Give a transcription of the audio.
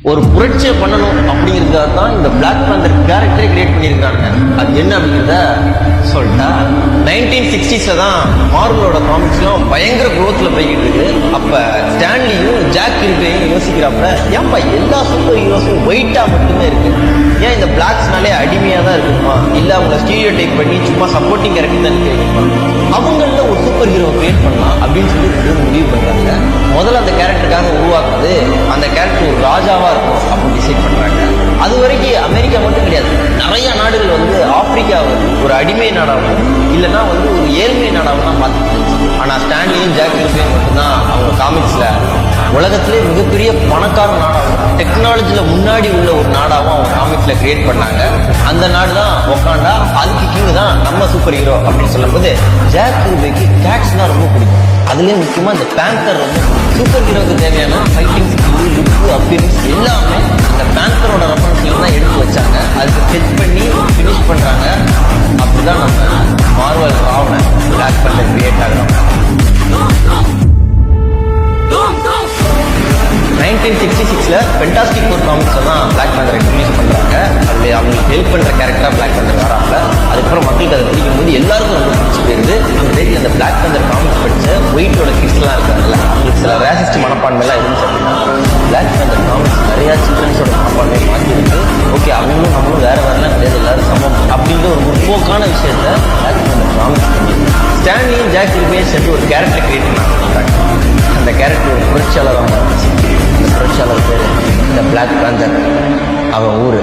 ஒரு புரட்சியை பண்ணணும் அப்படிங்கிறதுக்காக தான் இந்த பிளாக் பேந்தர் கேரக்டரை கிரியேட் பண்ணியிருக்காங்க. அது என்ன அப்படிங்கிறத சொல்லிட்டா, 1960s தான் மார்வலோட காமிக்ஸ்லாம் பயங்கர குரோத்தில் போய்கிட்டு இருக்கு. அப்போ ஸ்டான்லியும் ஜாக் கிர்பியும் யோசிக்கிறாப்புல, ஏன்பா எல்லா சூப்பர் ஹீரோஸும் ஒயிட்டாக மட்டுமே இருக்கு, ஏன் இந்த பிளாக்ஸ்னாலே அடிமையாக தான் இருக்குமா, இல்லை அவங்கள ஸ்டீரியோ டைப் பண்ணி சும்மா சப்போர்ட்டிங் கேரக்டர் தான் கேட்குமா, அவங்கள ஒரு சூப்பர் ஹீரோ கிரியேட் பண்ணலாம் அப்படின்னு சொல்லி முடிவு பண்ணுறாங்க. முதல்ல அந்த கேரக்டருக்காக உருவாக்குறது அந்த கேரக்டர் ஒரு ராஜாவா இருக்கும் அப்படின்னு டிசைட் பண்றாங்க. அது வரைக்கும் அமெரிக்கா மட்டும் கிடையாது, நிறைய நாடுகள் வந்து ஆப்பிரிக்காவை ஒரு அடிமை நாடாகவும் இல்லைன்னா வந்து ஒரு ஏழ்மை நாடாகவும் தான் பார்த்துட்டு இருந்துச்சு. ஆனா ஸ்டான்லியும் ஜாக் கிர்பியும் மட்டும்தான் அவங்க காமிக்ஸ்ல உலகத்திலே மிகப்பெரிய பணக்கார நாடாகவும் டெக்னாலஜில முன்னாடி உள்ள ஒரு நாடாகவும் அவங்க காமிக்ஸ்ல கிரியேட் பண்ணாங்க. அந்த நாடு தான் ஒக்காண்டா. அதுக்கு கிங் தான் நம்ம சூப்பர் ஹீரோ அப்படின்னு சொல்லும்போது ஜாக் கிர்பிக்கு கேட்ஸ் தான் ரொம்ப பிடிக்கும். அதுலேயே முக்கியமாக இந்த பேந்தர் வந்து சூப்பர் ஹீரோக்கு தேவையான ஃபைட்டிங் ஸ்கில், லுக்கு, அப்பியரன்ஸ் எல்லாமே அந்த பேந்தரோட ரெஃபரன்ஸ்ல தான் எடுத்து வச்சாங்க. அதுக்கு ஸ்கெச் பண்ணி ஃபினிஷ் பண்ணுறாங்க. அப்படிதான் நம்ம Marvel Ravana Black Panther create ஆகிறோம். 1966 ஃபென்டாஸ்டிக் ஃபோர் காமிக்ஸ் தான் பிளாக் பேந்தரை இன்ட்ரடியூஸ் பண்ணுறாங்க. அதில் அவங்களுக்கு ஹெல்ப் பண்ணுற கேரக்டராக பிளாக் பேந்தர் வராங்க. அதுக்கப்புறம் மக்களுக்கு அதை படிக்கும் போது எல்லாருக்கும் ரொம்ப பிடிச்சி போயிருது. அந்த பிளாக் பேந்தர் காமிக்ஸ் படித்த ஒயிட்டோட கிட்ஸ்லாம் இருக்காங்கல்ல, அவங்களுக்கு சில ரேசிஸ்ட் மனப்பான்மைலாம் இருந்துச்சு அப்படின்னா பிளாக் பேந்தர் காமிக்ஸ் நிறையா சில்ட்ரன்ஸோட மனப்பான்மையை மாற்றிருக்கு. ஓகே, அவங்களும் நம்மளும் வேறு வேறுலாம் கிடையாது, எல்லாரும் சமம் அப்படின்ற ஒரு முற்போக்கான விஷயத்த பிளாக் பேந்தர் காமிக்ஸ் பண்ணி ஸ்டான்லியும் ஜாக் கிர்பியும் சேர்த்து ஒரு கேரக்டர் கிரியேட் பண்ணாங்க. அந்த கேரக்டர் ஒரு புரட்சியாளராக இருந்துச்சு. இந்த புரட்சியாளர் பேர் இந்த பிளாக் பேந்தர். அவன் ஊர்